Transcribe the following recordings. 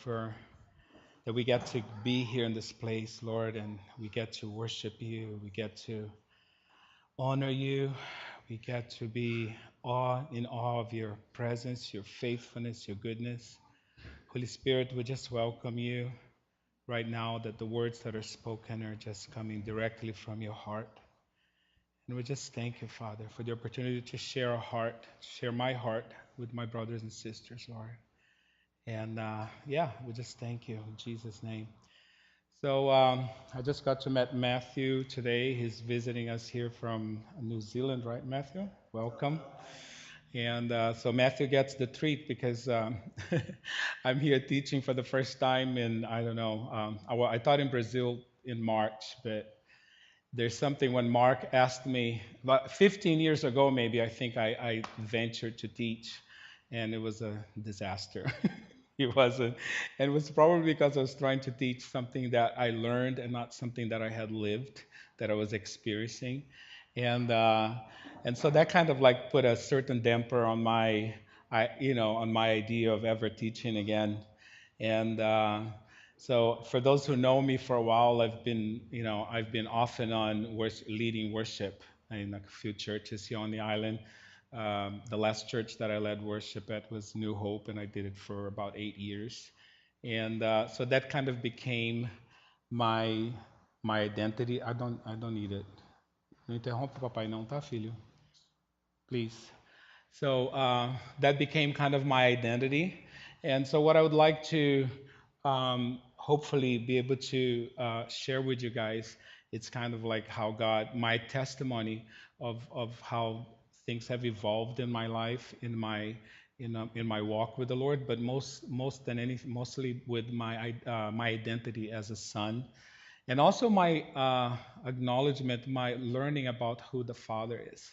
for that we get to be here in this place, Lord, and we get to worship you. We get to honor you. We get to be in awe of your presence, your faithfulness, your goodness. Holy Spirit, we just welcome you right now that the words that are spoken are just coming directly from your heart. And we just thank you, Father, for the opportunity to share our heart, share my heart with my brothers and sisters, Lord. And yeah, we just thank you in Jesus' name. So I just got to meet Matthew today. He's visiting us here from New Zealand, right, Matthew? Welcome. And so Matthew gets the treat because I'm here teaching for the first time in, I don't know, I taught in Brazil in March, but there's something when Mark asked me, about 15 years ago, maybe, I think I ventured to teach, and it was a disaster. It wasn't. And it was probably because I was trying to teach something that I learned and not something that I had lived, that I was experiencing. And, uh, and so that kind of like put a certain damper on on my idea of ever teaching again. And so for those who know me for a while, I've been off and on leading worship in a few churches here on the island. The last church that I led worship at was New Hope, and I did it for about 8 years. And so that kind of became my my identity. I don't need it. Não interrompe papai não, tá, filho? Please. So that became kind of my identity. And so, what I would like to hopefully be able to share with you guys, it's kind of like how God, my testimony of how things have evolved in my life, in my walk with the Lord, but most than anything, mostly with my identity as a son, and also my acknowledgement, my learning about who the Father is.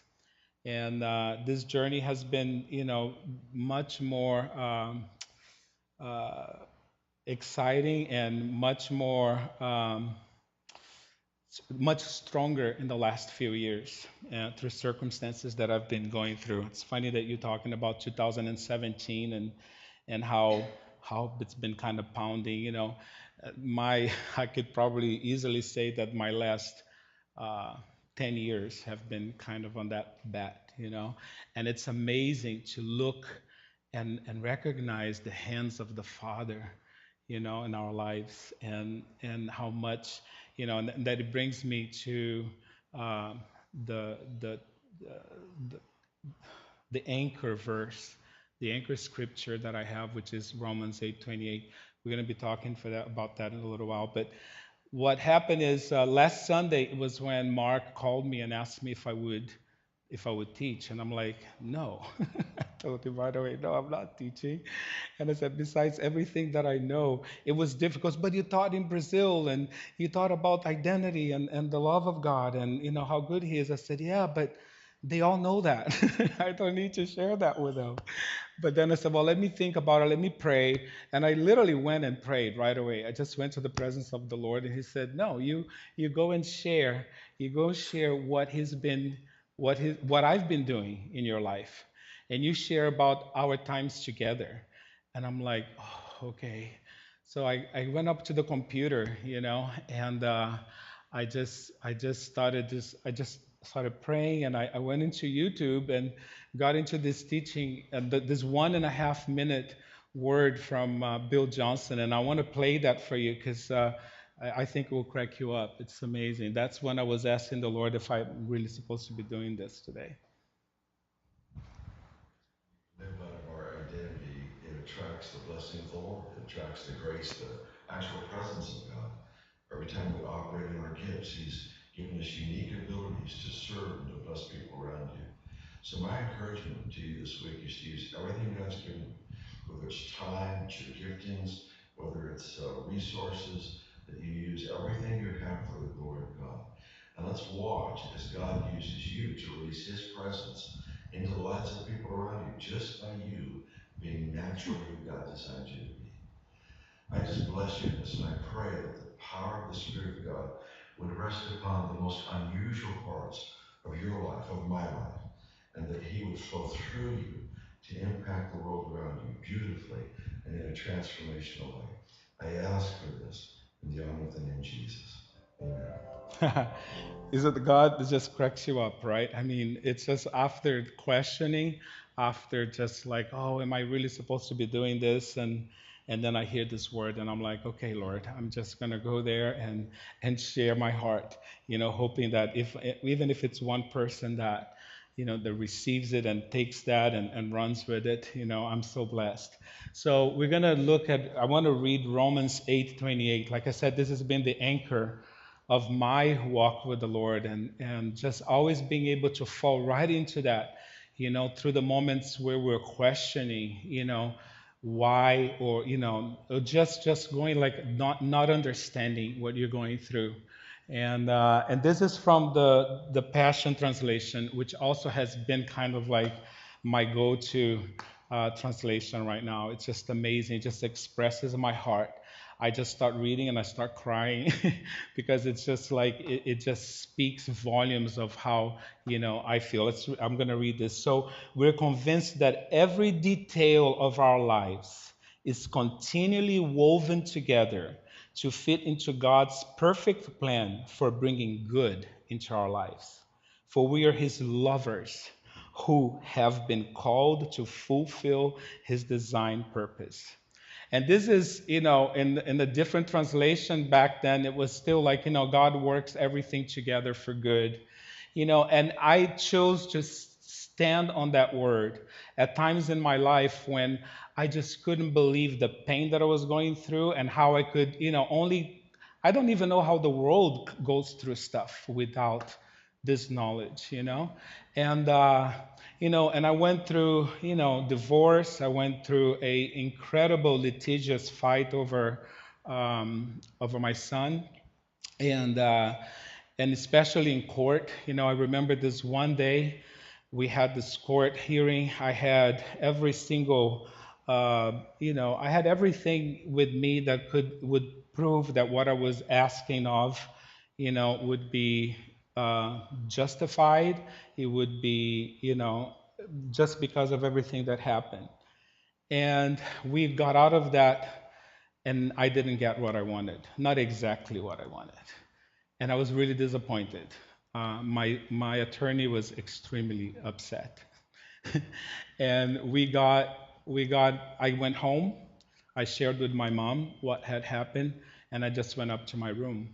And this journey has been, much more uh, exciting and much stronger in the last few years through circumstances that I've been going through. It's funny that you're talking about 2017 and how it's been kind of pounding. My I could probably easily say that my last uh, 10 years have been kind of on that bat. And it's amazing to look and recognize the hands of the Father, in our lives, and how much, and that it brings me to uh, the, the, the, the anchor verse, the anchor scripture that I have, which is Romans 8:28. We're going to be talking about that in a little while. But what happened is last Sunday was when Mark called me and asked me if I would teach, and I'm like, no. I told him right away, no, I'm not teaching. And I said, besides everything that I know, it was difficult. But you taught in Brazil, and you taught about identity and the love of God, and how good He is. I said, yeah, but they all know that. I don't need to share that with them. But then I said, well, let me think about it. Let me pray. And I literally went and prayed right away. I just went to the presence of the Lord, and He said, no, you go and share. You go share what I've been doing in your life, and you share about our times together. And I'm like, oh, okay. So I went up to the computer, and I just started praying, and I went into YouTube and got into this teaching, and this 1.5 minute word from Bill Johnson, and I want to play that for you because I think it will crack you up. It's amazing. That's when I was asking the Lord if I'm really supposed to be doing this today. Live out of our identity, it attracts the blessing of the Lord. It attracts the grace, the actual presence of God. Every time we operate in our gifts, He's given us unique abilities to serve and to bless people around you. So my encouragement to you this week is to use everything God's given you, whether it's time, it's your giftings, whether it's resources, that you use everything you have for the glory of God. And let's watch as God uses you to release His presence into the lives of the people around you, just by you being naturally who God designed you to be. I just bless you in this, and I pray that the power of the Spirit of God would rest upon the most unusual parts of your life, of my life, and that He would flow through you to impact the world around you beautifully and in a transformational way. Jesus. Amen. Is it God that just cracks you up, right? I mean, it's just after questioning, after just like, oh, am I really supposed to be doing this? And then I hear this word, and I'm like, okay, Lord, I'm just gonna go there and share my heart, hoping that if even if it's one person that that receives it and takes that and runs with it, I'm so blessed. So we're gonna look at. I want to read Romans 8:28. Like I said, this has been the anchor of my walk with the Lord, and just always being able to fall right into that, through the moments where we're questioning, why, or or just going like not understanding what you're going through. And this is from the Passion Translation, which also has been kind of like my go-to translation right now. It's just amazing. It just expresses my heart. I just start reading and I start crying because it's just like it just speaks volumes of how I feel. I'm going to read this. So we're convinced that every detail of our lives is continually woven together to fit into God's perfect plan for bringing good into our lives. For we are His lovers who have been called to fulfill His design purpose. And this is, in the different translation back then, it was still like, God works everything together for good. And I chose to stand on that word at times in my life when I just couldn't believe the pain that I was going through and how I could, I don't even know how the world goes through stuff without this knowledge, and and I went through, divorce. I went through a incredible litigious fight over my son, and uh, and especially in court. I remember this one day we had this court hearing. I had every single, I had everything with me that would prove that what I was asking of, would be justified. It would be, just because of everything that happened. And we got out of that, and I didn't get what I wanted, not exactly what I wanted, and I was really disappointed. My attorney was extremely upset, and we got. I went home. I shared with my mom what had happened, and I just went up to my room.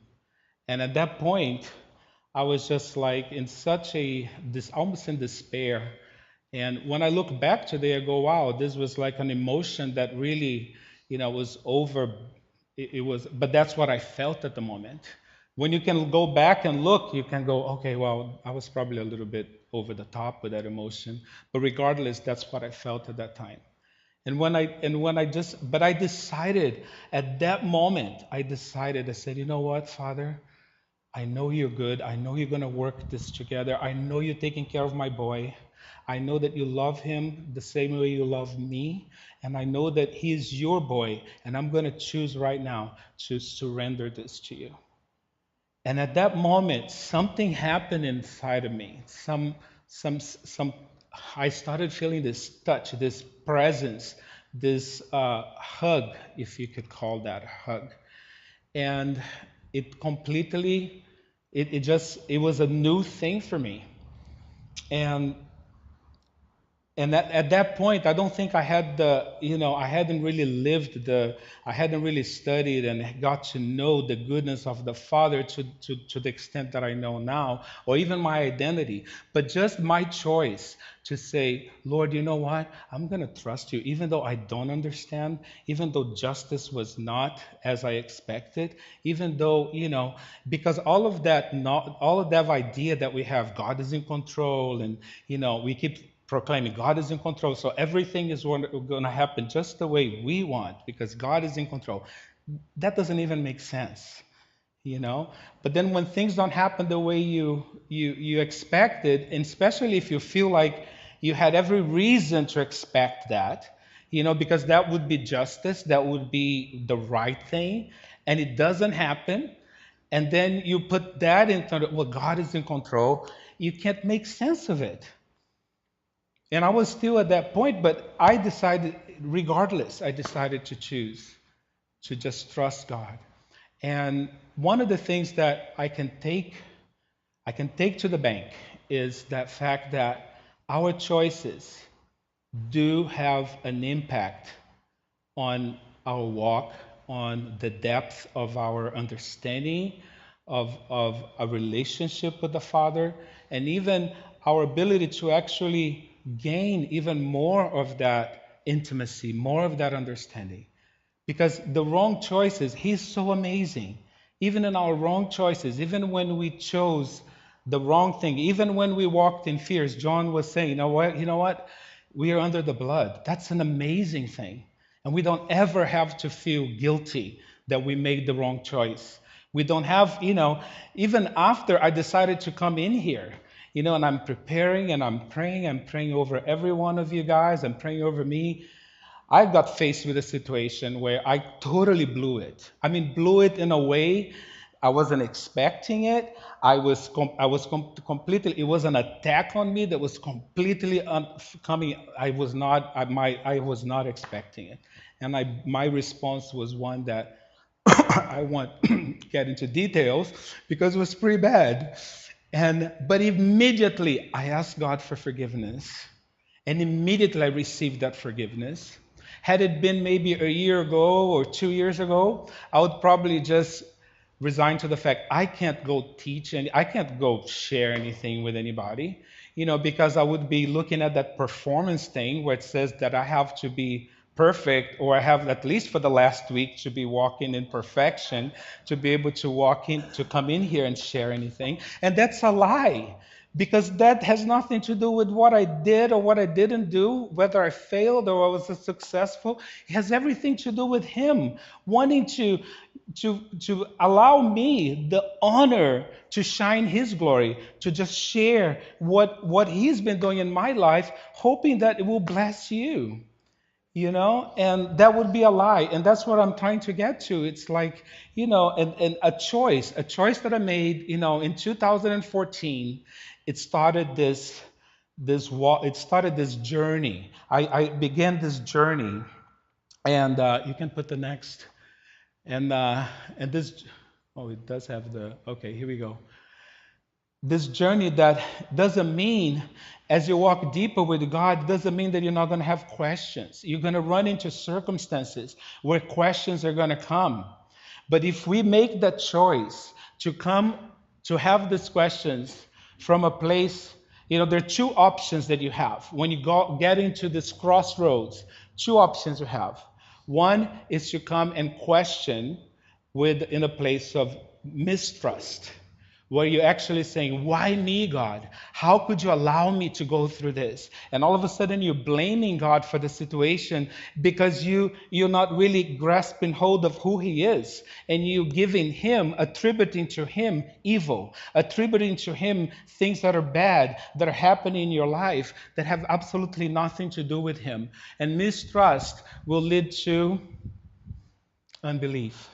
And at that point, I was just like in such this almost in despair. And when I look back today, I go, wow, this was like an emotion that really, was over. It was, but that's what I felt at the moment. When you can go back and look, you can go, okay, well, I was probably a little bit over the top with that emotion. But regardless, that's what I felt at that time. But I decided at that moment, I said, you know what, Father? I know you're good. I know you're going to work this together. I know you're taking care of my boy. I know that you love him the same way you love me. And I know that he is your boy. And I'm going to choose right now to surrender this to you. And at that moment, something happened inside of me. Some, I started feeling this touch, this presence, this hug, if you could call that a hug. And it completely, it was a new thing for me. And at that point, I don't think I had I hadn't really I hadn't really studied and got to know the goodness of the Father to the extent that I know now, or even my identity. But just my choice to say, Lord, you know what? I'm going to trust you, even though I don't understand, even though justice was not as I expected, even though, because all of that idea that we have, God is in control, and, we keep proclaiming God is in control. So everything is going to happen just the way we want because God is in control. That doesn't even make sense, But then when things don't happen the way you expected, and especially if you feel like you had every reason to expect that, because that would be justice, that would be the right thing, and it doesn't happen. And then you put that into, well, God is in control. You can't make sense of it. And I was still at that point, but I decided, regardless, I decided to choose to just trust God. And one of the things that I can take to the bank is that fact that our choices do have an impact on our walk, on the depth of our understanding of a relationship with the Father, and even our ability to actually gain even more of that intimacy, more of that understanding. Because the wrong choices, He's so amazing. Even in our wrong choices, even when we chose the wrong thing, even when we walked in fears, John was saying, you know what? We are under the blood. That's an amazing thing. And we don't ever have to feel guilty that we made the wrong choice. We don't have, even after I decided to come in here, and I'm preparing and I'm praying over every one of you guys, I'm praying over me. I got faced with a situation where I totally blew it. I mean, blew it in a way I wasn't expecting it. Completely. It was an attack on me that was completely coming. I was not expecting it, and my response was one that I won't get into details because it was pretty bad. But immediately I asked God for forgiveness. And immediately I received that forgiveness. Had it been maybe a year ago or 2 years ago, I would probably just resign to the fact I can't go teach and I can't go share anything with anybody, because I would be looking at that performance thing where it says that I have to be perfect, or I have at least for the last week to be walking in perfection to be able to come in here and share anything. And that's a lie, because that has nothing to do with what I did or what I didn't do, whether I failed or I was successful. It has everything to do with Him wanting to allow me the honor to shine His glory, to just share what He's been doing in my life, hoping that it will bless you. And that would be a lie. And that's what I'm trying to get to. It's like, and a choice that I made, in 2014. It started this journey. I began this journey, and you can put the next, and this, oh, it does have the, okay, here we go. This journey that doesn't mean, as you walk deeper with God, doesn't mean that you're not going to have questions. You're going to run into circumstances where questions are going to come. But if we make that choice to have these questions from a place, there are two options that you have when you get into this crossroads. Two options you have. One is to come and question in a place of mistrust, where you're actually saying, why me, God? How could you allow me to go through this? And all of a sudden you're blaming God for the situation because you're not really grasping hold of who He is. And you're giving Him, attributing to Him evil, attributing to Him things that are bad, that are happening in your life, that have absolutely nothing to do with Him. And mistrust will lead to unbelief.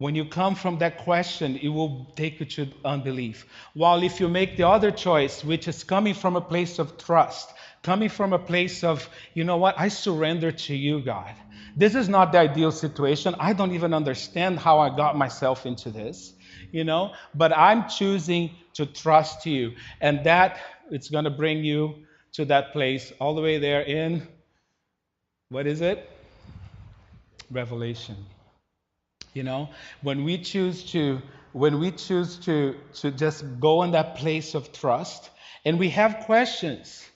When you come from that question, it will take you to unbelief. While if you make the other choice, which is coming from a place of trust, coming from a place of, you know what, I surrender to you, God. This is not the ideal situation. I don't even understand how I got myself into this, but I'm choosing to trust you. And that, it's going to bring you to that place all the way there in, what is it? Revelation. When we choose to just go in that place of trust, and we have questions,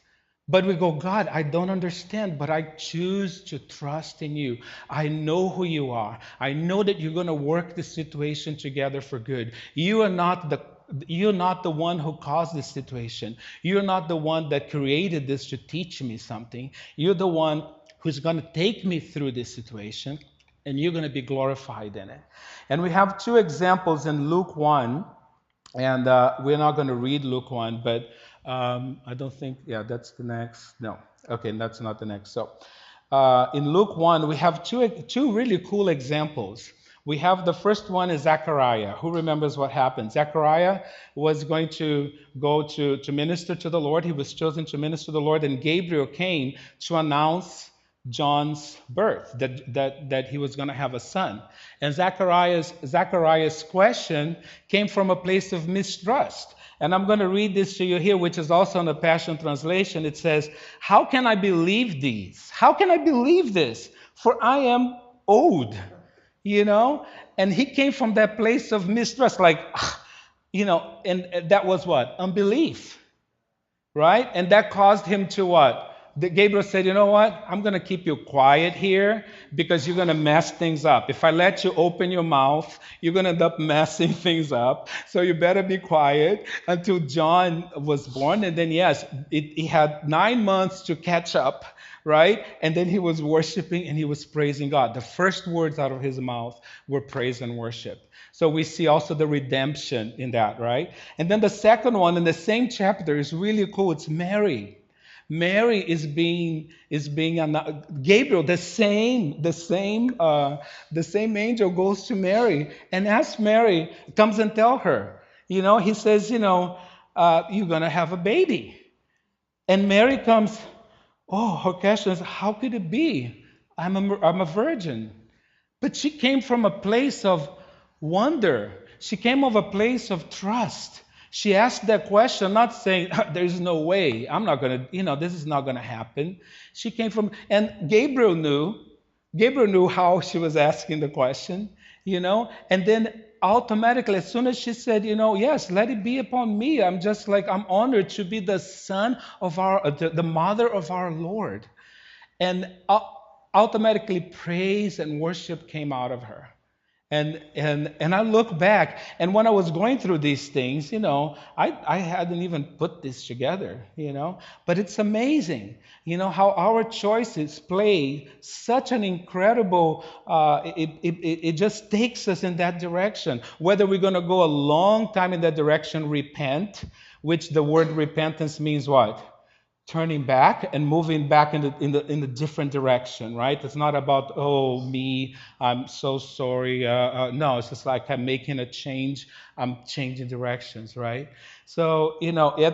but we go, God, I don't understand, but I choose to trust in you. I know who you are. I know that you're going to work the situation together for good. You're not the one who caused this situation. You're not the one that created this to teach me something. You're the one who's going to take me through this situation, and you're going to be glorified in it. And we have two examples in Luke 1, and we're not going to read Luke 1, but I don't think, yeah, that's the next. No, okay, that's not the next. So in Luke 1, we have two really cool examples. We have the first one is Zechariah. Who remembers what happened? Zechariah was going to go to minister to the Lord. He was chosen to minister to the Lord, and Gabriel came to announce John's birth, that he was going to have a son. And Zachariah's question came from a place of mistrust. And I'm going to read this to you here, which is also in the Passion Translation. It says, "How can I believe these? How can I believe this? For I am old." You know? And he came from that place of mistrust, like, and that was what? Unbelief, right? And that caused him to what? Gabriel said, "You know what? I'm going to keep you quiet here because you're going to mess things up. If I let you open your mouth, you're going to end up messing things up. So you better be quiet until John was born." And then, yes, he had 9 months to catch up, right? And then he was worshiping and he was praising God. The first words out of his mouth were praise and worship. So we see also the redemption in that, right? And then the second one in the same chapter is really cool. It's Mary. Mary Gabriel, the same angel goes to Mary and asks Mary, comes and tell her, he says, you're gonna have a baby. And Mary comes, oh, her question is, how could it be? I'm a virgin. But she came from a place of wonder. She came from a place of trust. She asked that question, not saying, there's no way, I'm not going to, this is not going to happen. She came from, and Gabriel knew how she was asking the question, and then automatically, as soon as she said, yes, let it be upon me, I'm honored to be the son of the mother of our Lord. And automatically praise and worship came out of her. And I look back, and when I was going through these things, I hadn't even put this together, but it's amazing, how our choices play such an incredible, it just takes us in that direction. Whether we're going to go a long time in that direction, repent, which the word repentance means what? Turning back and moving back in the different direction, right? It's not about, oh, me, I'm so sorry. No, it's just like I'm making a change. I'm changing directions, right? So,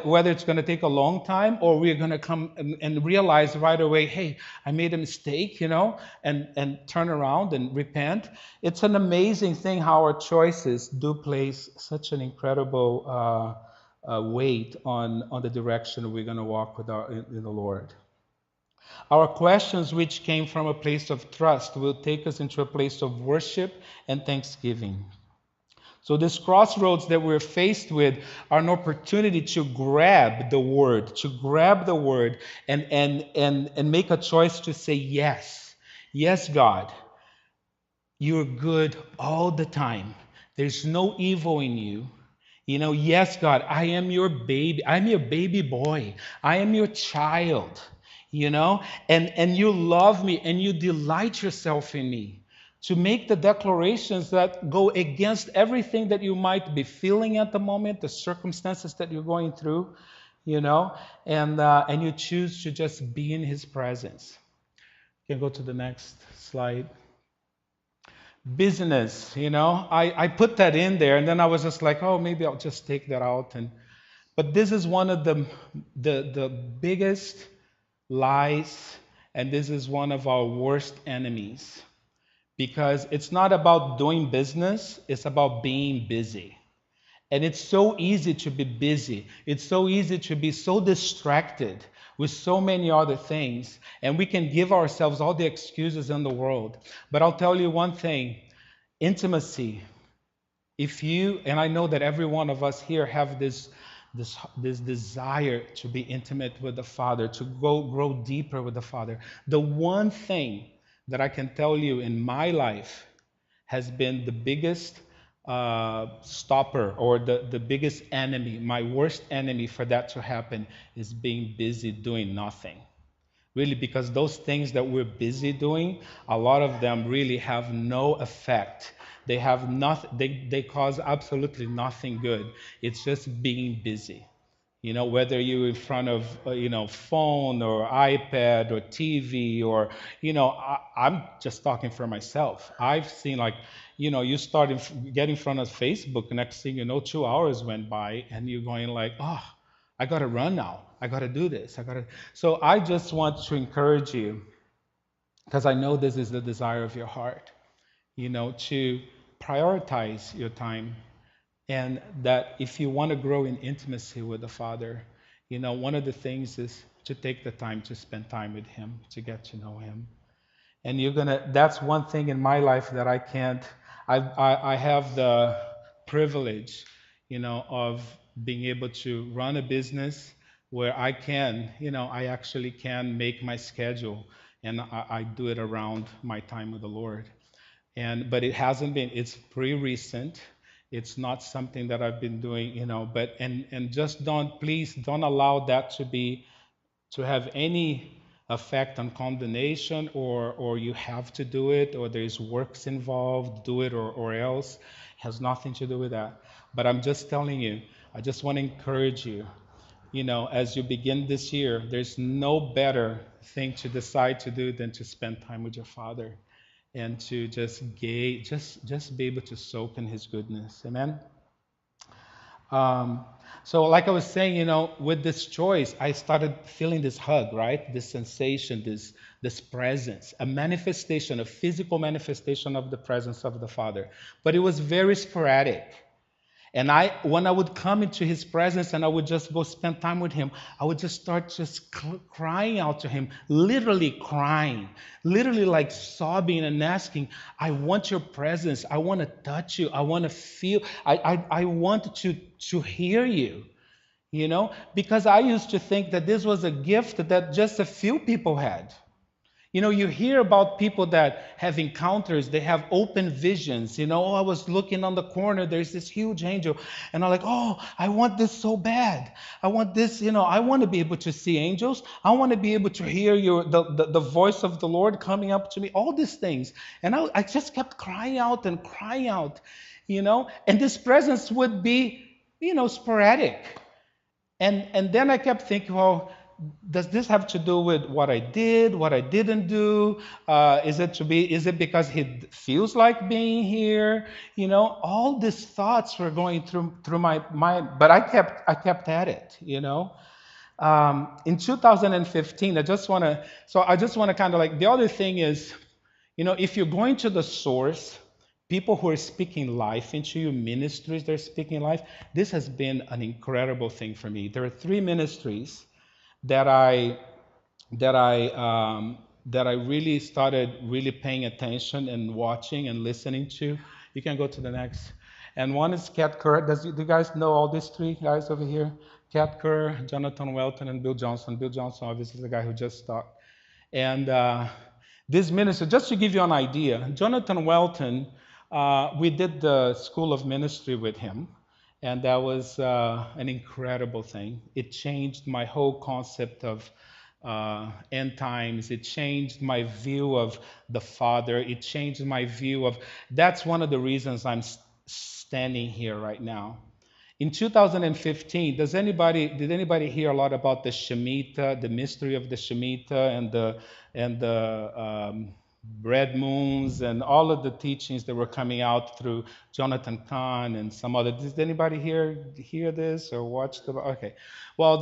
whether it's going to take a long time or we're going to come and realize right away, hey, I made a mistake, and turn around and repent. It's an amazing thing how our choices do place such an incredible weight on the direction we're going to walk with in the Lord. Our questions, which came from a place of trust, will take us into a place of worship and thanksgiving. So these crossroads that we're faced with are an opportunity to grab the word, and make a choice to say yes. Yes, God, you're good all the time. There's no evil in you. Yes, God, I am your baby. I'm your baby boy. I am your child, and you love me and you delight yourself in me. To make the declarations that go against everything that you might be feeling at the moment, the circumstances that you're going through, and you choose to just be in his presence. You can go to the next slide. Business, I put that in there, and then I was just like, oh, maybe I'll just take that out. But this is one of the biggest lies, and this is one of our worst enemies, because it's not about doing business, it's about being busy. And it's so easy to be busy. It's so easy to be so distracted with so many other things. And we can give ourselves all the excuses in the world. But I'll tell you one thing, intimacy. And I know that every one of us here have this desire to be intimate with the Father, to grow deeper with the Father. The one thing that I can tell you in my life has been the biggest stopper, or the biggest enemy, my worst enemy for that to happen, is being busy doing nothing. Really, because those things that we're busy doing, a lot of them really have no effect. They have nothing, they cause absolutely nothing good. It's just being busy. Whether you're in front of, phone or iPad or TV, or, I'm just talking for myself. I've seen, like, you start get in front of Facebook, next thing you know, 2 hours went by, and you're going like, oh, I got to run now. I got to do this. So I just want to encourage you because I know this is the desire of your heart, to prioritize your time. And that if you want to grow in intimacy with the Father, one of the things is to take the time to spend time with Him, to get to know Him. And that's one thing in my life that I can't, I have the privilege, of being able to run a business where I can, I actually can make my schedule, and I do it around my time with the Lord. But it hasn't been, it's pretty recent. It's not something that I've been doing, but, and just please don't allow that to have any effect on condemnation, or you have to do it, or there's works involved, do it, or else. It has nothing to do with that. But I'm just telling you, I just want to encourage you, as you begin this year, there's no better thing to decide to do than to spend time with your Father, and to just be able to soak in His goodness. Amen. Um, so, like I was saying, with this choice, I started feeling this hug, right? This sensation, this presence, a manifestation, a physical manifestation of the presence of the Father. But it was very sporadic. And when I would come into His presence and I would just go spend time with Him, I would just start just crying out to Him, literally crying, literally like sobbing and asking, I want your presence. I want to touch you. I want to feel, I want to hear you, because I used to think that this was a gift that just a few people had. You hear about people that have encounters, they have open visions. Oh, I was looking on the corner, there's this huge angel. And I'm like, oh, I want this so bad. I want this, I want to be able to see angels. I want to be able to hear the voice of the Lord coming up to me, all these things. And I just kept crying out and crying out, and this presence would be, sporadic. And then I kept thinking, well, does this have to do with what I did, what I didn't do? Is it because He feels like being here? All these thoughts were going through my mind, but I kept at it. In 2015, I just want to kind of like, the other thing is, if you're going to the source, people who are speaking life into you, ministries that are speaking life, this has been an incredible thing for me. There are three ministries that I that I that I really started really paying attention and watching and listening to. You can go to the next. And one is Kat Kerr. Do you guys know all these three guys over here? Kat Kerr, Jonathan Welton, and Bill Johnson. Bill Johnson, obviously, is the guy who just talked. And this minister, just to give you an idea, Jonathan Welton, we did the School of Ministry with him. And that was an incredible thing. It changed my whole concept of end times. It changed my view of the Father. It changed my view of, that's one of the reasons I'm standing here right now. In 2015, did anybody hear a lot about the Shemitah, the mystery of the Shemitah, and the red moons, and all of the teachings that were coming out through Jonathan Kahn and some other? Did anybody hear this or watch the? Okay, well,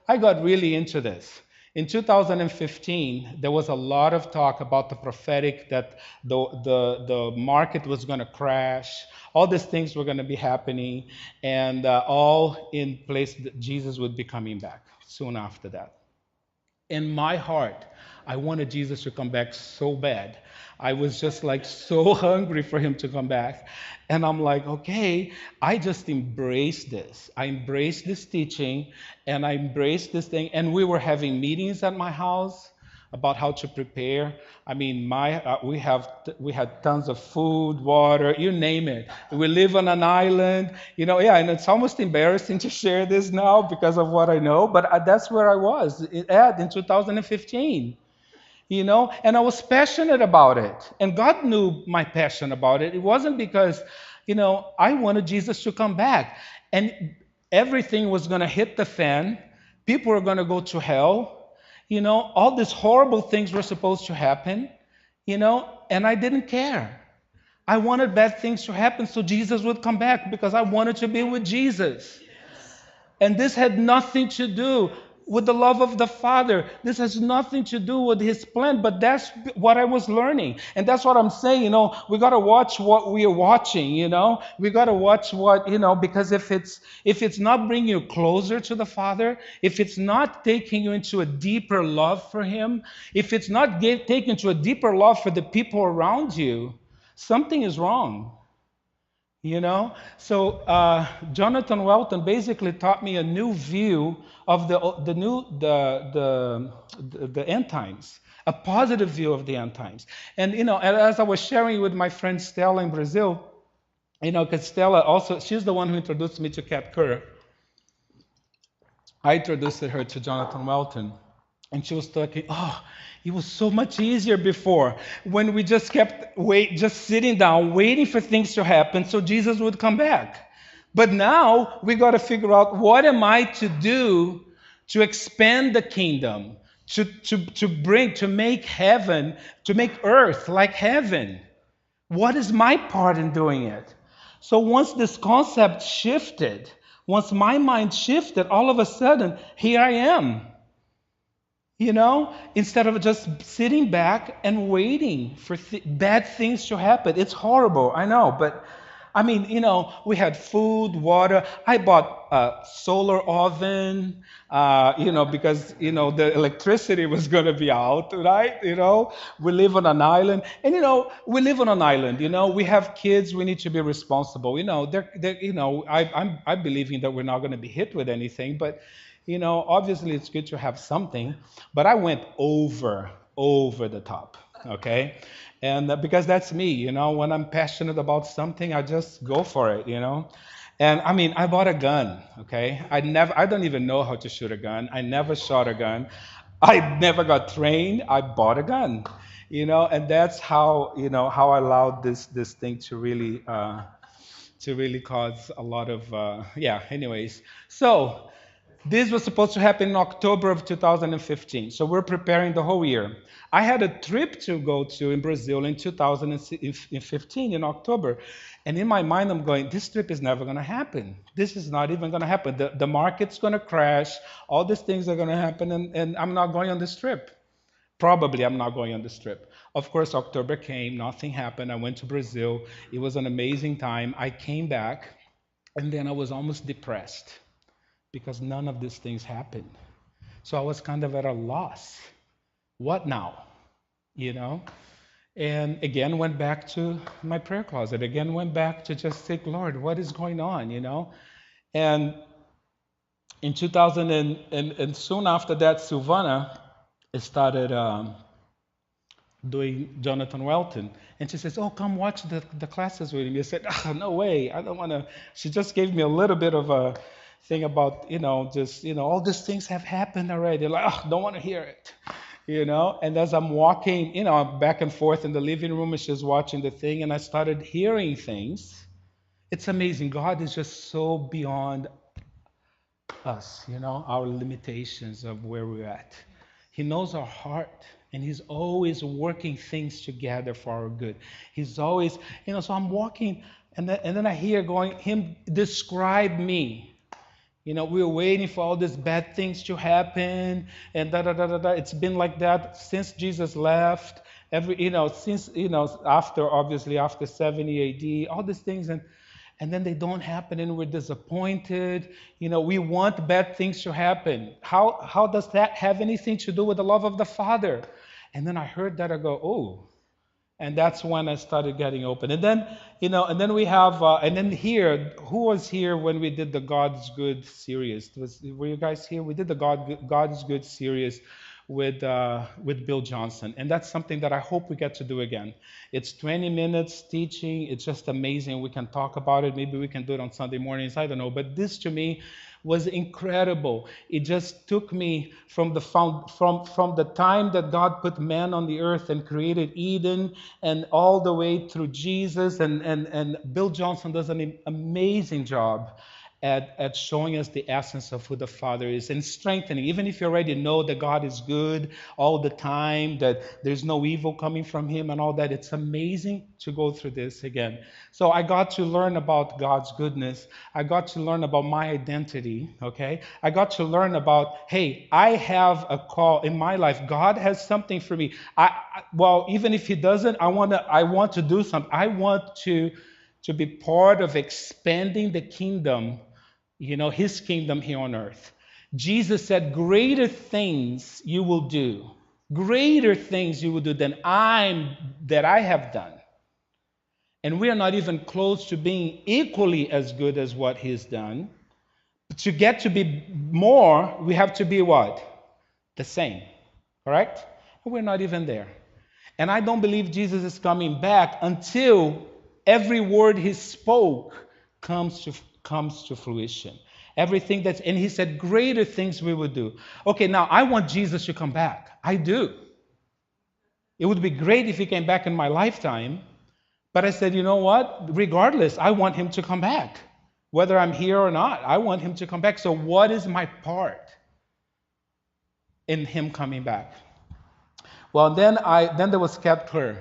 I got really into this. In 2015, there was a lot of talk about the prophetic, that the market was going to crash, all these things were going to be happening, and all in place that Jesus would be coming back soon after that. In my heart, I wanted Jesus to come back so bad. I was just like so hungry for Him to come back. And I'm like, okay, I just embraced this. I embraced this teaching, and I embraced this thing. And we were having meetings at my house about how to prepare. I mean, we had tons of food, water, you name it. We live on an island, yeah, and it's almost embarrassing to share this now because of what I know, but that's where I was in 2015. And I was passionate about it. And God knew my passion about it. It wasn't because, I wanted Jesus to come back. And everything was going to hit the fan. People were going to go to hell. All these horrible things were supposed to happen, and I didn't care. I wanted bad things to happen so Jesus would come back, because I wanted to be with Jesus. And this had nothing to do. with the love of the Father. This has nothing to do with his plan, but that's what I was learning. And that's what I'm saying, we got to watch what we are watching, We got to watch what, because if it's not bringing you closer to the Father, if it's not taking you into a deeper love for him, if it's not taking you to a deeper love for the people around you, something is wrong. Jonathan Welton basically taught me a new view of the end times, a positive view of the end times. And as I was sharing with my friend Stella in Brazil, because Stella also, she's the one who introduced me to Kat Kerr. I introduced her to Jonathan Welton. And she was talking, it was so much easier before when we just kept just sitting down, waiting for things to happen so Jesus would come back. But now we got to figure out, what am I to do to expand the kingdom, to make heaven, to make earth like heaven? What is my part in doing it? So once this concept shifted, once my mind shifted, all of a sudden, here I am. Instead of just sitting back and waiting for bad things to happen. It's horrible, I know, but I mean, we had food, water. I bought a solar oven, because, the electricity was going to be out, right? We live on an island. And, we live on an island, we have kids, we need to be responsible. I believe in that we're not going to be hit with anything, but, obviously it's good to have something. But I went over the top, okay? And because that's me, when I'm passionate about something, I just go for it, And I mean, I bought a gun, okay? I don't even know how to shoot a gun. I never shot a gun. I never got trained. I bought a gun, and that's how, how I allowed this thing to really cause a lot of, yeah, anyways. So this was supposed to happen in October of 2015. So we're preparing the whole year. I had a trip to go to in Brazil in 2015 in October. And in my mind, I'm going, this trip is never going to happen. This is not even going to happen. The market's going to crash. All these things are going to happen. And I'm not going on this trip. Probably I'm not going on this trip. Of course, October came. Nothing happened. I went to Brazil. It was an amazing time. I came back. And then I was almost depressed, because none of these things happened. So I was kind of at a loss. What now? And again, went back to my prayer closet. Again, went back to just think, Lord, what is going on? And in 2000, and soon after that, Silvana started doing Jonathan Welton. And she says, come watch the classes with me. I said, no way. I don't want to. She just gave me a little bit of a thing about, just, all these things have happened already. Like, don't want to hear it, And as I'm walking, back and forth in the living room, and she's watching the thing, and I started hearing things. It's amazing. God is just so beyond us, our limitations of where we're at. He knows our heart, and he's always working things together for our good. He's always, so I'm walking, and then I hear him describe me. We were waiting for all these bad things to happen, and da da da da da. It's been like that since Jesus left. Since after 70 AD, all these things, and then they don't happen, and we're disappointed. We want bad things to happen. How does that have anything to do with the love of the Father? And then I heard that, I go, oh. And that's when I started getting open. And then, and then we have, and then here, who was here when we did the God's Good series? Were you guys here? We did the God's Good series with Bill Johnson. And that's something that I hope we get to do again. It's 20 minutes teaching. It's just amazing. We can talk about it. Maybe we can do it on Sunday mornings. I don't know. But this, to me, was incredible. It just took me from the time that God put man on the earth and created Eden, and all the way through Jesus, and Bill Johnson does an amazing job at showing us the essence of who the Father is and strengthening. Even if you already know that God is good all the time, that there's no evil coming from Him and all that, it's amazing to go through this again. So I got to learn about God's goodness. I got to learn about my identity, okay? I got to learn about, hey, I have a call in my life. God has something for me. Well, even if He doesn't, I want to do something. I want to be part of expanding the kingdom, His kingdom here on earth. Jesus said, greater things you will do. Greater things you will do than I have done. And we are not even close to being equally as good as what He's done. To get to be more, we have to be what? The same. Correct? We're not even there. And I don't believe Jesus is coming back until every word He spoke comes to fruition. Everything and He said, greater things we will do. Okay, now I want Jesus to come back. I do. It would be great if He came back in my lifetime. But I said, you know what? Regardless, I want Him to come back. Whether I'm here or not, I want Him to come back. So what is my part in Him coming back? Well, then there was Kat Kerr.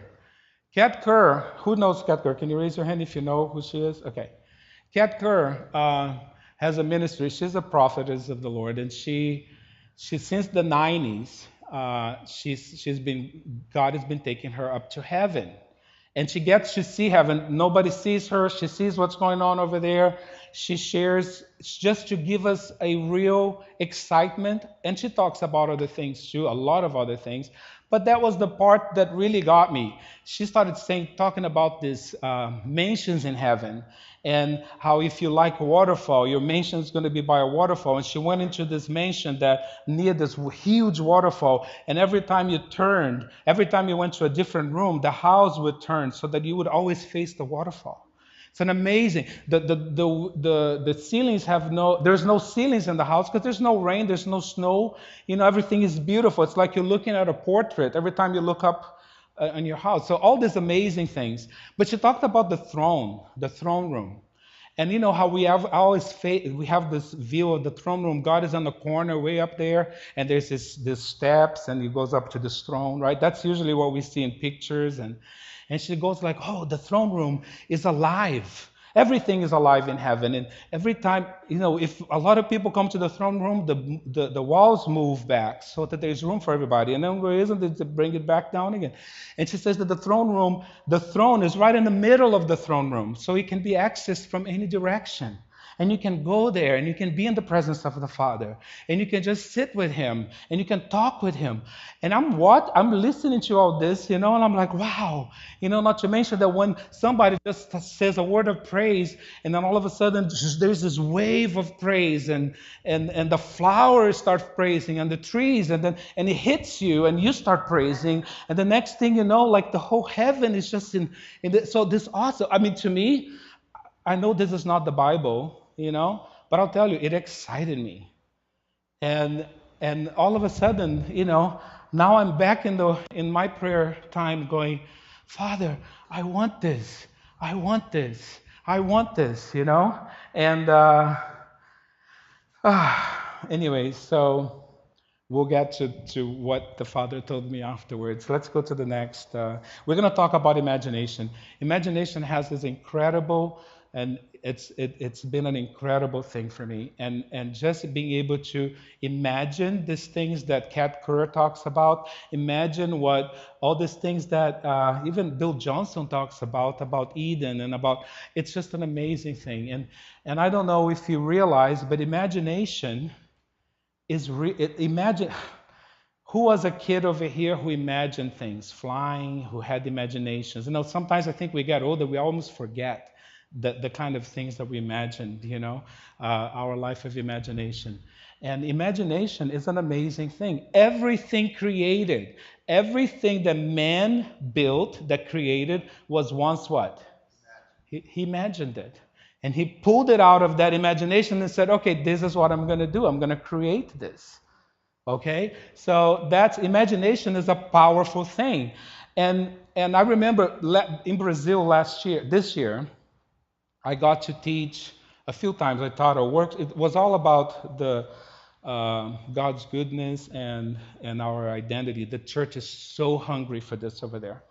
Kat Kerr, who knows Kat Kerr? Can you raise your hand if you know who she is? Okay. Kat Kerr has a ministry. She's a prophetess of the Lord, and she since the 90s, God has been taking her up to heaven. And she gets to see heaven. Nobody sees her. She sees what's going on over there. She shares just to give us a real excitement. And she talks about other things too, a lot of other things. But that was the part that really got me. She started talking about these mansions in heaven, and how if you like a waterfall, your mansion is going to be by a waterfall. And she went into this mansion that near this huge waterfall, and every time you went to a different room, the house would turn so that you would always face the waterfall. It's an amazing. The ceilings there's no ceilings in the house because there's no rain, there's no snow. Everything is beautiful. It's like you're looking at a portrait every time you look up in your house. So all these amazing things. But she talked about the throne room. And how we have this view of the throne room. God is on the corner way up there, and there's this steps, and He goes up to this throne, right? That's usually what we see in pictures. And she goes like, oh, the throne room is alive. Everything is alive in heaven. And every time, if a lot of people come to the throne room, the walls move back so that there's room for everybody. And then where isn't it to bring it back down again? And she says that the throne is right in the middle of the throne room, so it can be accessed from any direction. And you can go there and you can be in the presence of the Father. And you can just sit with Him and you can talk with Him. And I'm listening to all this, and I'm like, wow. Not to mention that when somebody just says a word of praise, and then all of a sudden there's this wave of praise, and the flowers start praising, and the trees, and it hits you and you start praising. And the next thing you know, like the whole heaven is just so this also, to me, I know this is not the Bible, but I'll tell you, it excited me. And all of a sudden, now I'm back in my prayer time going, Father, I want this. I want this. I want this, And anyway, so we'll get to what the Father told me afterwards. Let's go to the next. We're going to talk about imagination. Imagination has this incredible, and it's been an incredible thing for me. And just being able to imagine these things that Kat Kerr talks about, imagine what all these things that even Bill Johnson talks about Eden, and it's just an amazing thing. And I don't know if you realize, but imagination is imagine. Who was a kid over here who imagined things, flying, who had imaginations? Sometimes I think we get older, we almost forget the kind of things that we imagined, our life of imagination. And imagination is an amazing thing. Everything created, everything that man built, that created, was once what? He imagined it. And he pulled it out of that imagination and said, okay, this is what I'm going to do. I'm going to create this. Okay? So imagination is a powerful thing. And I remember in Brazil this year, I got to teach A few times I taught or worked. It was all about the God's goodness and our identity. The church is so hungry for this over there.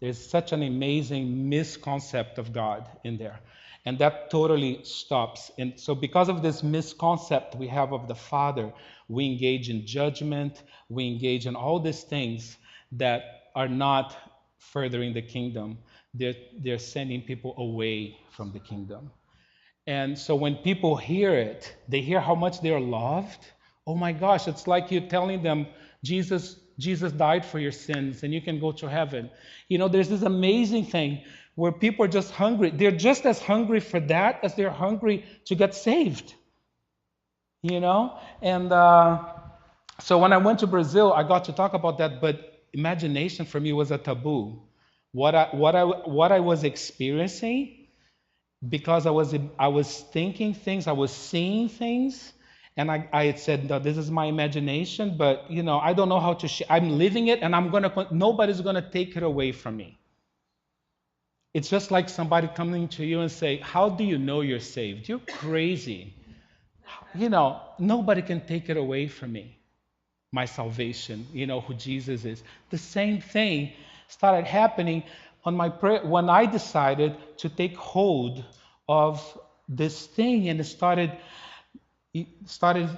There's such an amazing misconcept of God in there. And that totally stops. And so, because of this misconcept we have of the Father, we engage in judgment, we engage in all these things that are not furthering the kingdom. They're sending people away from the kingdom. And so when people hear it, they hear how much they're loved. Oh my gosh, it's like you're telling them Jesus died for your sins and you can go to heaven. There's this amazing thing where people are just hungry. They're just as hungry for that as they're hungry to get saved. And so when I went to Brazil, I got to talk about that, but imagination for me was a taboo. What I was experiencing, because I was thinking things, I was seeing things, and I had said, no, this is my imagination, but I don't know how to share. I'm living it, and nobody's gonna take it away from me. It's just like somebody coming to you and say, how do you know you're saved? You're crazy. Nobody can take it away from me. My salvation, who Jesus is. The same thing started happening on my prayer when I decided to take hold of this thing, and it started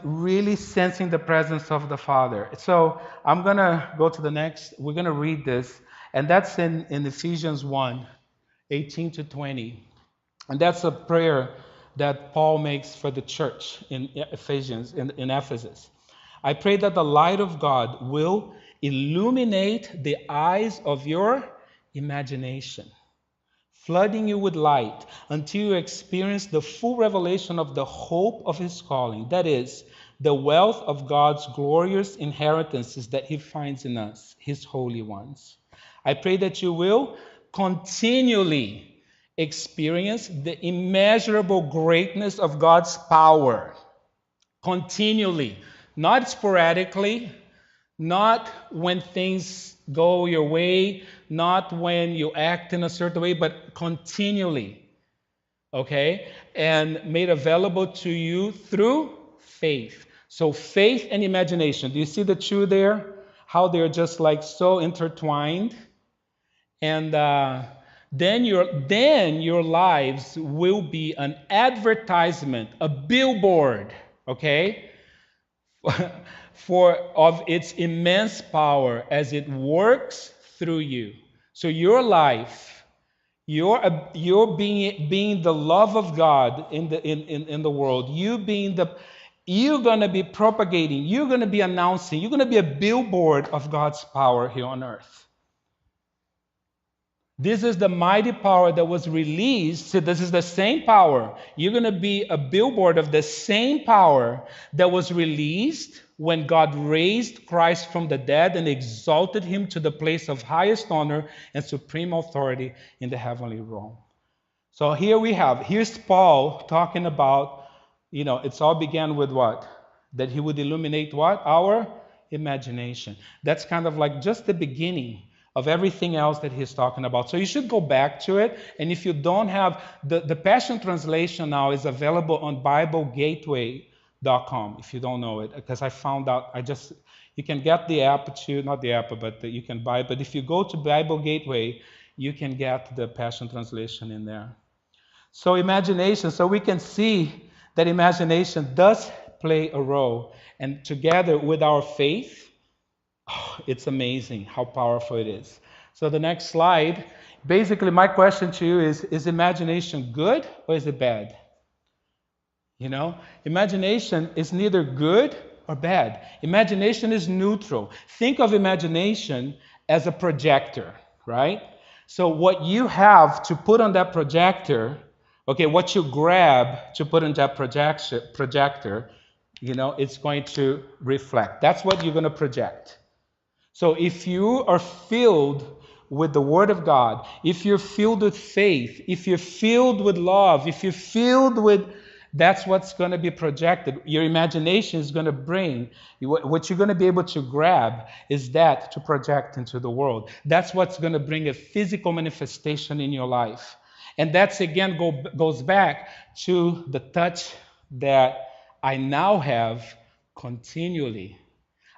really sensing the presence of the Father. So I'm gonna go to the next. We're gonna read this, and that's in Ephesians 1:18-20, and that's a prayer that Paul makes for the church in Ephesus. I pray that the light of God will illuminate the eyes of your imagination, flooding you with light until you experience the full revelation of the hope of his calling. That is, the wealth of God's glorious inheritances that he finds in us, his holy ones. I pray that you will continually experience the immeasurable greatness of God's power. Continually. Not sporadically, not when things go your way, not when you act in a certain way, but continually, okay? And made available to you through faith. So faith and imagination. Do you see the two there? How they're just like so intertwined? And then your lives will be an advertisement, a billboard, okay? Of its immense power as it works through you. So your life, you're being the love of God in the world. You're gonna be propagating. You're gonna be announcing. You're gonna be a billboard of God's power here on earth. This is the mighty power that was released. So this is the same power. You're going to be a billboard of the same power that was released when God raised Christ from the dead and exalted him to the place of highest honor and supreme authority in the heavenly realm. So here's Paul talking about, it's all began with what? That he would illuminate what? Our imagination. That's kind of like just the beginning of everything else that he's talking about. So you should go back to it. And if you don't have, the Passion Translation now is available on BibleGateway.com, if you don't know it, because I found out, you can get the app too, not the app, but you can buy it. But if you go to Bible Gateway, you can get the Passion Translation in there. So imagination, so we can see that imagination does play a role. And together with our faith, it's amazing how powerful it is. So the next slide, basically my question to you is imagination good or is it bad? Imagination is neither good or bad. Imagination is neutral. Think of imagination as a projector, right? So what you have to put on that projector, okay, what you grab to put on that projector, it's going to reflect. That's what you're going to project. So if you are filled with the Word of God, if you're filled with faith, if you're filled with love, if you're filled with, that's what's going to be projected. Your imagination is going to bring, what you're going to be able to grab is that to project into the world. That's what's going to bring a physical manifestation in your life. And that's again goes back to the touch that I now have continually.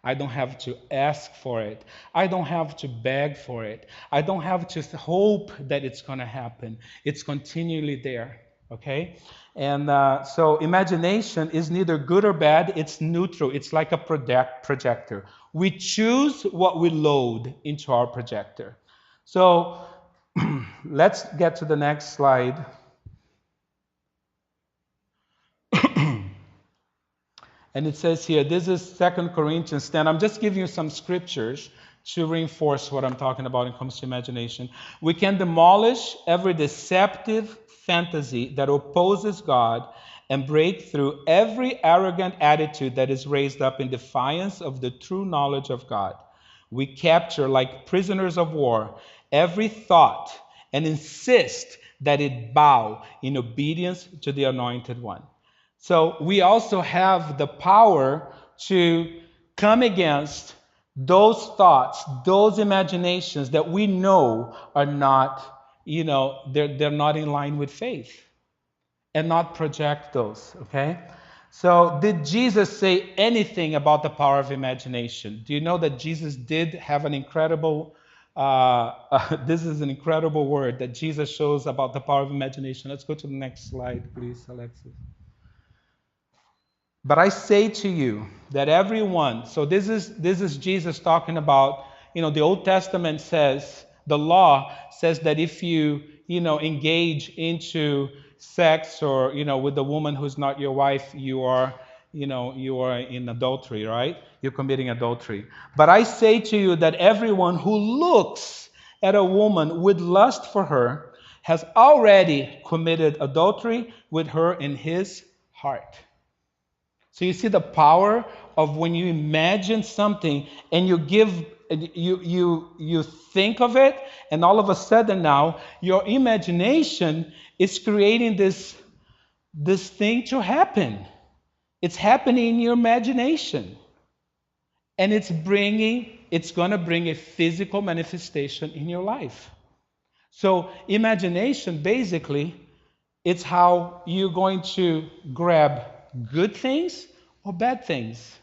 I don't have to ask for it. I don't have to beg for it. I don't have to hope that it's going to happen. It's continually there. Okay? And so imagination is neither good or bad, it's neutral. It's like a projector. We choose what we load into our projector. So let's get to the next slide. And it says here, this is 2 Corinthians 10. I'm just giving you some scriptures to reinforce what I'm talking about when it comes to imagination. We can demolish every deceptive fantasy that opposes God and break through every arrogant attitude that is raised up in defiance of the true knowledge of God. We capture, like prisoners of war, every thought and insist that it bow in obedience to the Anointed One. So we also have the power to come against those thoughts, those imaginations that we know are not, they're not in line with faith, and not project those, okay? So did Jesus say anything about the power of imagination? Do you know that Jesus did have an incredible, this is an incredible word that Jesus shows about the power of imagination. Let's go to the next slide, please, Alexis. But I say to you that everyone, so this is Jesus talking about, the Old Testament says, the law says that if you, engage into sex or, with a woman who's not your wife, you are in adultery, right? You're committing adultery. But I say to you that everyone who looks at a woman with lust for her has already committed adultery with her in his heart. So you see the power of when you imagine something and you think of it, and all of a sudden now your imagination is creating this thing to happen. It's happening in your imagination. And it's going to bring a physical manifestation in your life. So imagination basically, it's how you're going to grab good things or bad things.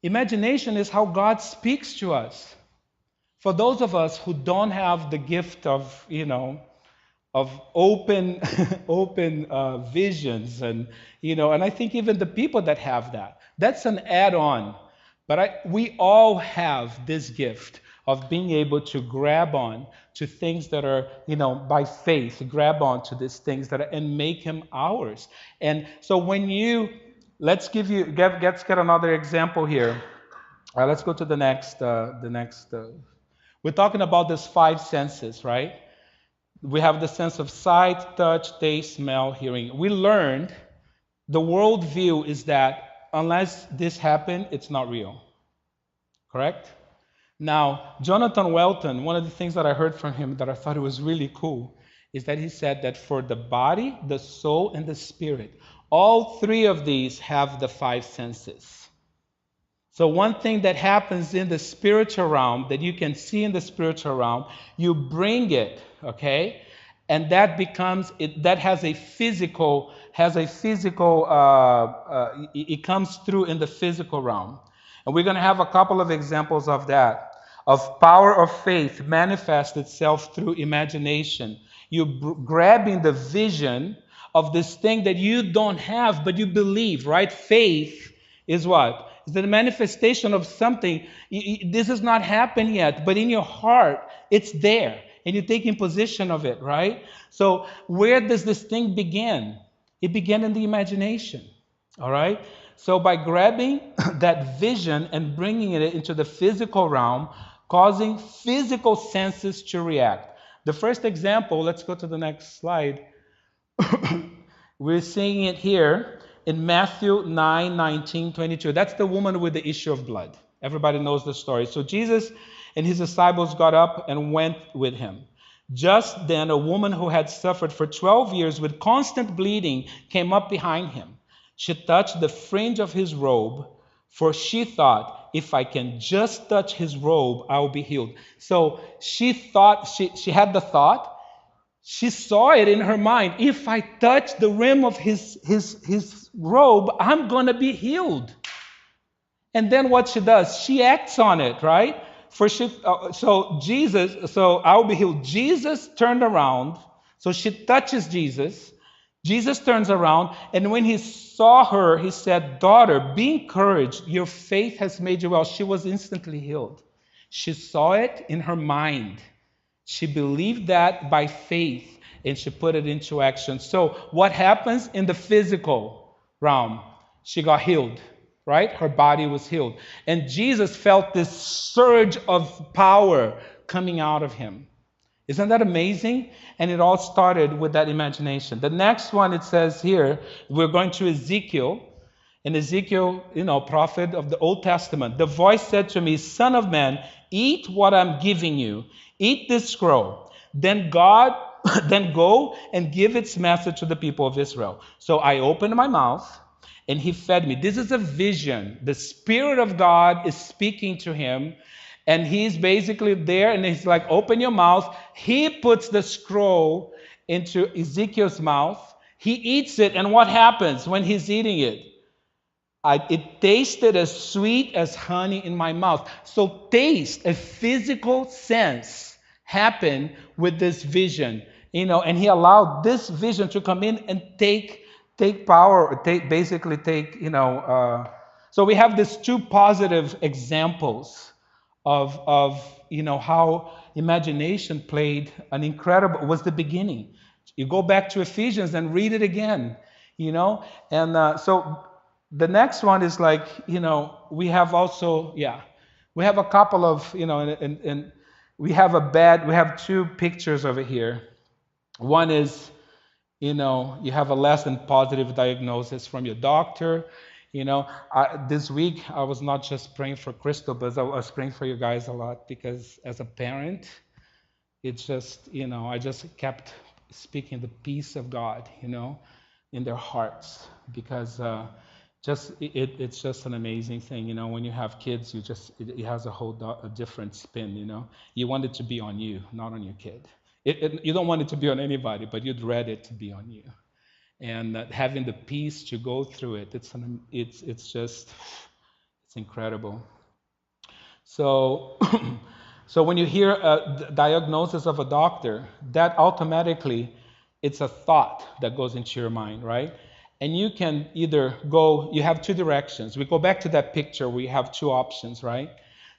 Imagination is how God speaks to us. For those of us who don't have the gift of, of open, open visions, and I think even the people that have that, that's an add-on. But we all have this gift of being able to grab on to things that are, by faith, grab on to these things that are, and make them ours. And so when let's get another example here. Let's go to the next. We're talking about these 5 senses, right? We have the sense of sight, touch, taste, smell, hearing. We learned the worldview is that unless this happened, it's not real. Correct? Now, Jonathan Welton, one of the things that I heard from him that I thought it was really cool is that he said that for the body, the soul, and the spirit, all 3 of these have the 5 senses. So one thing that happens in the spiritual realm that you can see in the spiritual realm, you bring it, okay? And that becomes, that has a physical, it comes through in the physical realm. And we're going to have a couple of examples of that. Of power of faith manifests itself through imagination. You grabbing the vision of this thing that you don't have, but you believe, right? Faith is what? It's the manifestation of something. This has not happened yet, but in your heart, it's there. And you're taking possession of it, right? So where does this thing begin? It began in the imagination, all right? So by grabbing that vision and bringing it into the physical realm, causing physical senses to react. The first example, let's go to the next slide. We're seeing it here in Matthew 9:19-22. That's the woman with the issue of blood. Everybody knows the story. So Jesus and his disciples got up and went with him. Just then, a woman who had suffered for 12 years with constant bleeding came up behind him. She touched the fringe of his robe, for she thought, if I can just touch his robe, I will be healed. So she thought, she had the thought, She saw it in her mind. If I touch the rim of his robe, I'm going to be healed. And then what she does, she acts on it, right? So I'll be healed. Jesus turned around. So she touches Jesus. Jesus turns around, and when he saw her, he said, "Daughter, be encouraged. Your faith has made you well." She was instantly healed. She saw it in her mind. She believed that by faith, and she put it into action. So, what happens in the physical realm? She got healed, right? Her body was healed. And Jesus felt this surge of power coming out of him. Isn't that amazing? And it all started with that imagination. The next one, it says here, we're going to Ezekiel. And Ezekiel, prophet of the Old Testament, the voice said to me, "Son of man, eat what I'm giving you. Eat this scroll. Then then go and give its message to the people of Israel." So I opened my mouth and he fed me. This is a vision. The Spirit of God is speaking to him. And he's basically there and he's like, "Open your mouth." He puts the scroll into Ezekiel's mouth. He eats it. And what happens when he's eating it? It tasted as sweet as honey in my mouth. So taste, a physical sense, happened with this vision, and he allowed this vision to come in and take power, or basically take. So we have these two positive examples of how imagination played an incredible, was the beginning. You go back to Ephesians and read it again, and so the next one is like, we have also, we have a couple of, and we have two pictures over here. One is, you have a less than positive diagnosis from your doctor. This week I was not just praying for Crystal, but I was praying for you guys a lot, because as a parent, it's just, I just kept speaking the peace of God, in their hearts, because it's just an amazing thing, when you have kids, it has a different spin, You want it to be on you, not on your kid. You don't want it to be on anybody, but you'd read it to be on you. And having the peace to go through it, it's incredible. So, so when you hear a diagnosis of a doctor, that automatically, it's a thought that goes into your mind, right? And you can either go, you have two directions. We go back to that picture, we have two options, right?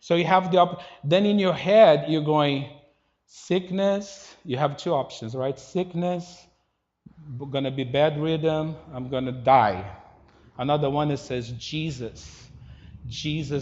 So you have then in your head, you're going, sickness, you have two options, right? Sickness, going to be bedridden, I'm going to die. Another one that says, Jesus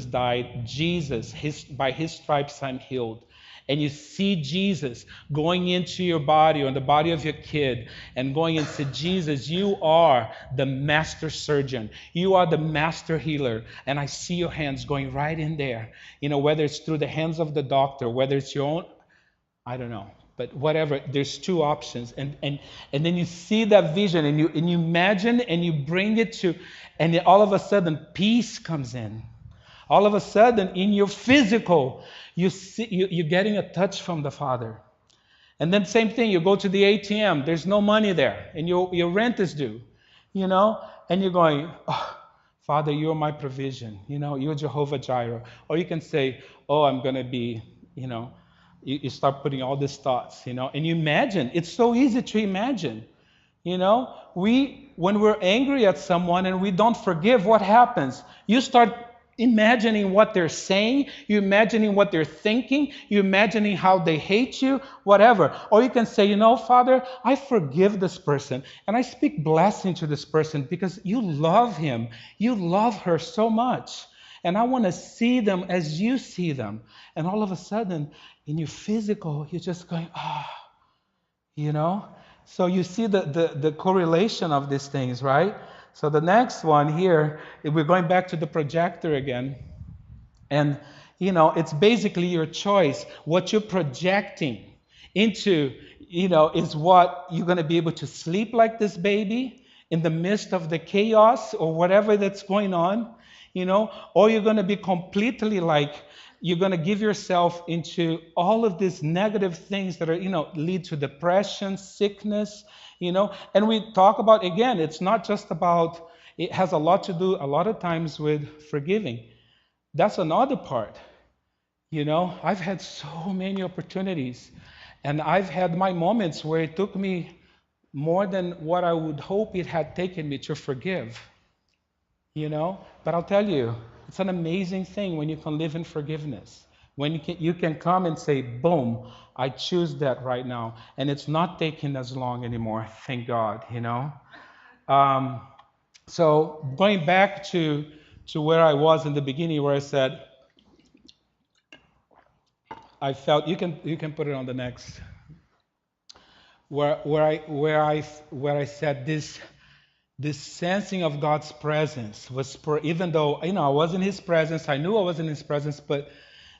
died. Jesus, by his stripes I'm healed. And you see Jesus going into your body, or in the body of your kid, and going and say, "Jesus, you are the master surgeon. You are the master healer." And I see your hands going right in there. Whether it's through the hands of the doctor, whether it's your own, I don't know. But whatever, there's two options. And then you see that vision, and you imagine, and you bring it to, and then all of a sudden peace comes in. All of a sudden, in your physical, you're getting a touch from the Father. And then same thing, you go to the ATM, there's no money there, and your rent is due, and you're going, "Oh, Father, you're my provision, you're Jehovah Jireh." Or you can say, "Oh, I'm going to be, you start putting all these thoughts, and you imagine. It's so easy to imagine. When we're angry at someone and we don't forgive, what happens? You start imagining what they're saying, you imagining what they're thinking, you imagining how they hate you, whatever. Or you can say, "Father, I forgive this person, and I speak blessing to this person because you love him, you love her so much, and I want to see them as you see them." And all of a sudden, in your physical, you're just going, So you see the correlation of these things, right? So the next one here, we're going back to the projector again. And, it's basically your choice. What you're projecting into, is what you're going to be able to sleep like this baby in the midst of the chaos or whatever that's going on, or you're going to be completely like, you're going to give yourself into all of these negative things that are, lead to depression, sickness, and we talk about, again, it's not just about, it has a lot to do a lot of times with forgiving. That's another part. I've had so many opportunities, and I've had my moments where it took me more than what I would hope it had taken me to forgive. But I'll tell you, it's an amazing thing when you can live in forgiveness. When you can come and say, boom, I choose that right now. And it's not taking as long anymore, thank God. Um, so going back to where I was in the beginning, where I said, I felt, you can put it on the next, where I said this sensing of God's presence was, even though I was in His presence, I knew I was in His presence, but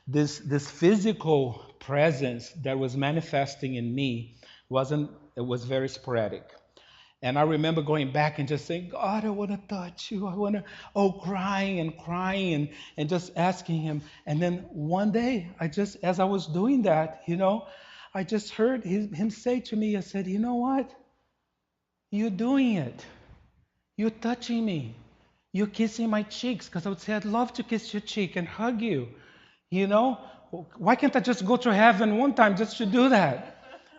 this physical presence that was manifesting in me wasn't. It was very sporadic. And I remember going back and just saying, God, I want to touch you. I want to, crying and crying and just asking Him. And then one day, as I was doing that, I just heard Him say to me, I said, you know what? You're doing it. You're touching me. You're kissing my cheeks, because I would say, I'd love to kiss your cheek and hug you. You know, why can't I just go to heaven one time just to do that?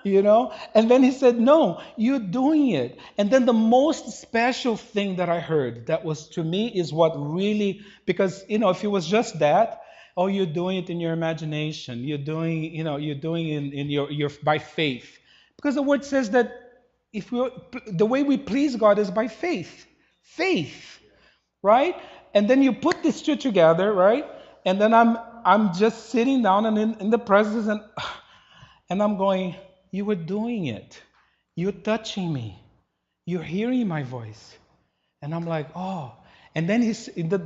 And then He said, no, you're doing it. And then the most special thing that I heard, that was to me, is what really, because, if it was just that, oh, you're doing it in your imagination. You're doing it in your by faith. Because the word says that the way we please God is by faith. Faith, right? And then you put these two together, right? And then I'm just sitting down and in the presence, and I'm going, you were doing it. You're touching me. You're hearing my voice. And I'm like, oh. And then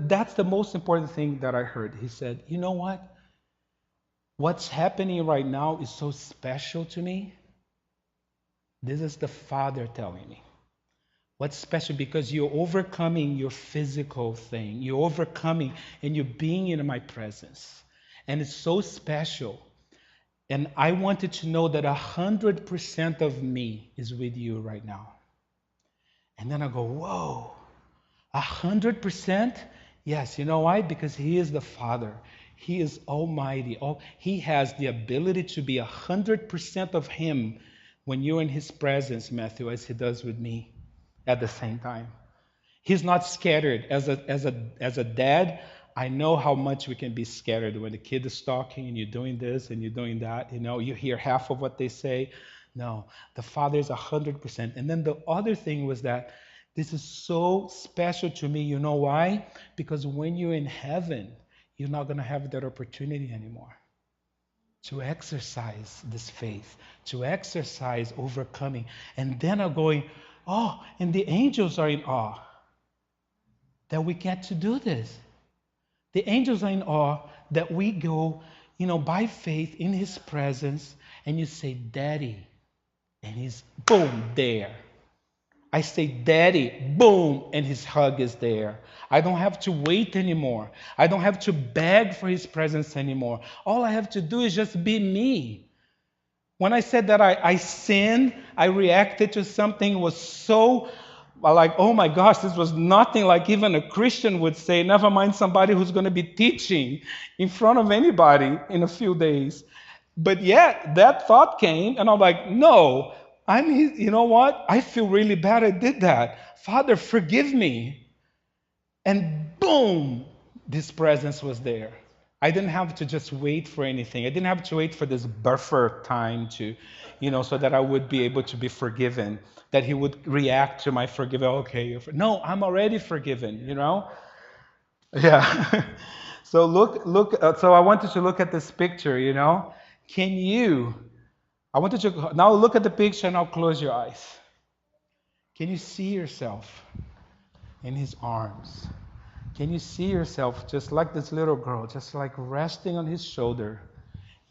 that's the most important thing that I heard. He said, you know what? What's happening right now is so special to me. This is the Father telling me. What's special? Because you're overcoming your physical thing. You're overcoming and you're being in my presence. And it's so special. And I wanted to know that 100% of me is with you right now. And then I go, whoa, 100%? Yes, you know why? Because He is the Father. He is almighty. He has the ability to be 100% of Him when you're in His presence, Matthew, as He does with me at the same time. He's not scattered. As a dad, I know how much we can be scattered when the kid is talking and you're doing this and you're doing that. You hear half of what they say. No, the Father is 100%. And then the other thing was that this is so special to me. You know why? Because when you're in heaven, you're not going to have that opportunity anymore to exercise this faith, to exercise overcoming. And then I'm going, oh, and the angels are in awe that we get to do this. The angels are in awe that we go, by faith in His presence, and you say, Daddy, and He's, boom, there. I say, Daddy, boom, and His hug is there. I don't have to wait anymore. I don't have to beg for His presence anymore. All I have to do is just be me. When I said that I sinned, I reacted to something was so like, oh my gosh, this was nothing like even a Christian would say, never mind somebody who's going to be teaching in front of anybody in a few days. But yet that thought came and I'm like, no, you know what? I feel really bad I did that. Father, forgive me. And boom, this presence was there. I didn't have to just wait for anything. I didn't have to wait for this buffer time to, so that I would be able to be forgiven, that He would react to my forgiveness. Okay, no, I'm already forgiven, Yeah. So so I wanted to look at this picture, Can you, I wanted to, now look at the picture and I'll close your eyes. Can you see yourself in His arms? Can you see yourself just like this little girl, just like resting on His shoulder,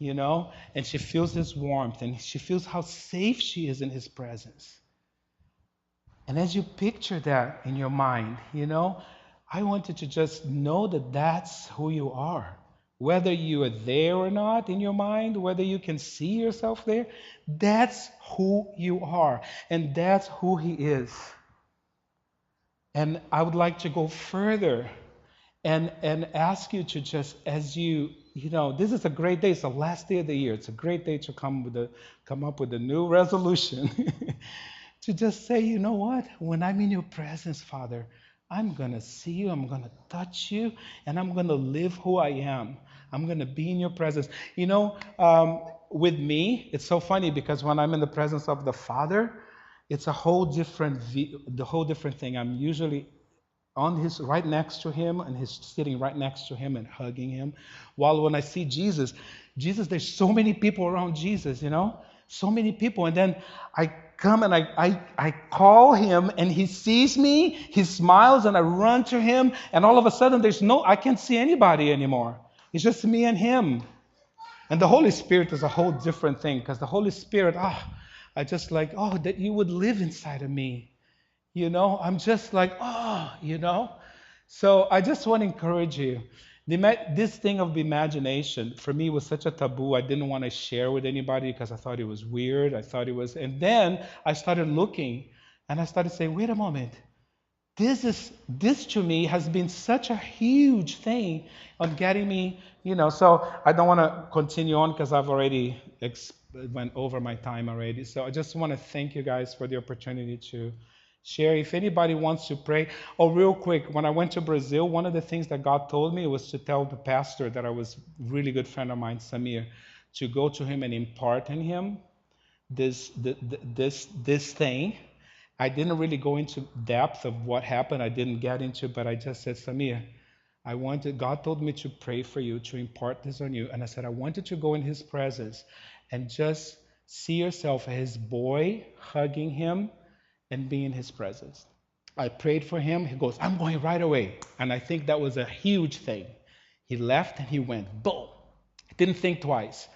And she feels His warmth and she feels how safe she is in His presence. And as you picture that in your mind, I want you to just know that that's who you are. Whether you are there or not in your mind, whether you can see yourself there, that's who you are. And that's who He is. And I would like to go further and ask you to just, as this is a great day. It's the last day of the year. It's a great day to come up with a new resolution. To just say, you know what? When I'm in your presence, Father, I'm going to see you, I'm going to touch you, and I'm going to live who I am. I'm going to be in your presence. With me, it's so funny because when I'm in the presence of the Father, it's a whole different the whole different thing. I'm usually on his right next to him, and he's sitting right next to him and hugging him. While when I see Jesus, there's so many people around Jesus, so many people. And then I come and I call him, and he sees me, he smiles, and I run to him, and all of a sudden I can't see anybody anymore. It's just me and him. And the Holy Spirit is a whole different thing, because the Holy Spirit, I just like, that you would live inside of me. I'm just like, So I just want to encourage you. This thing of imagination, for me, was such a taboo. I didn't want to share with anybody because I thought it was weird. And then I started looking, and I started saying, wait a moment. This to me has been such a huge thing on getting me, so I don't want to continue on because I've already went over my time already. So I just want to thank you guys for the opportunity to share. If anybody wants to pray, real quick, when I went to Brazil, one of the things that God told me was to tell the pastor that I was a really good friend of mine, Samir, to go to him and impart in him this thing. I didn't really go into depth of what happened. I didn't get into, but I just said, Samir, God told me to pray for you, to impart this on you. And I said, I wanted to go in his presence and just see yourself as his boy, hugging him and being in his presence. I prayed for him. He goes, I'm going right away. And I think that was a huge thing. He left and he went, boom. Didn't think twice.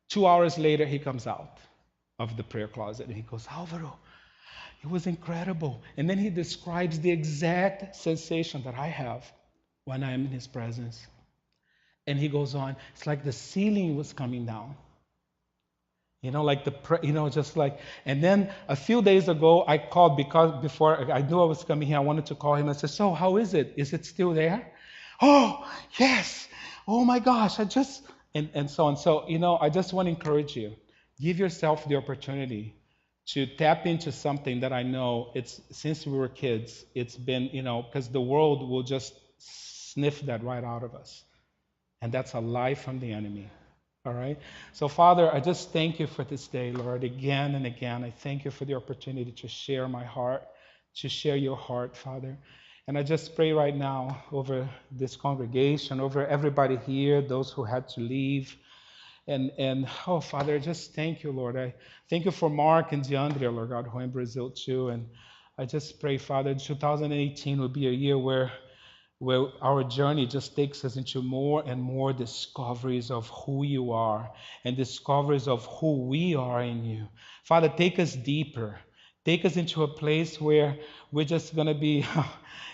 2 hours later, he comes out of the prayer closet and he goes, Alvaro, it was incredible. And then he describes the exact sensation that I have when I am in his presence. And he goes on, it's like the ceiling was coming down. Just like, and then a few days ago, I called because before I knew I was coming here, I wanted to call him and say, so how is it? Is it still there? Oh, yes. Oh my gosh. And so on. So, I just want to encourage you, give yourself the opportunity to tap into something that I know since we were kids, it's been, because the world will just sniff that right out of us. And that's a lie from the enemy. All right? So, Father, I just thank you for this day, Lord, again and again. I thank you for the opportunity to share my heart, to share your heart, Father. And I just pray right now over this congregation, over everybody here, those who had to leave. And Father, I just thank you, Lord. I thank you for Mark and DeAndre, Lord God, who are in Brazil too. And I just pray, Father, 2018 will be a year where our journey just takes us into more and more discoveries of who you are and discoveries of who we are in you. Father, take us deeper. Take us into a place where we're just going to be,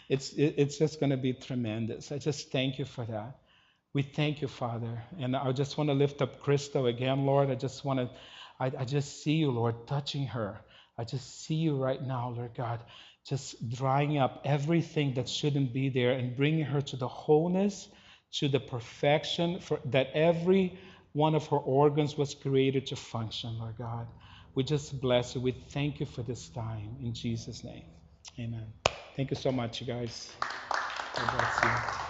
it's just going to be tremendous. I just thank you for that. We thank you, Father. And I just want to lift up Crystal again, Lord. I just see you, Lord, touching her. I just see you right now, Lord God, just drying up everything that shouldn't be there and bringing her to the wholeness, to the perfection that every one of her organs was created to function, Lord God. We just bless you. We thank you for this time. In Jesus' name, amen. Thank you so much, you guys. God bless you.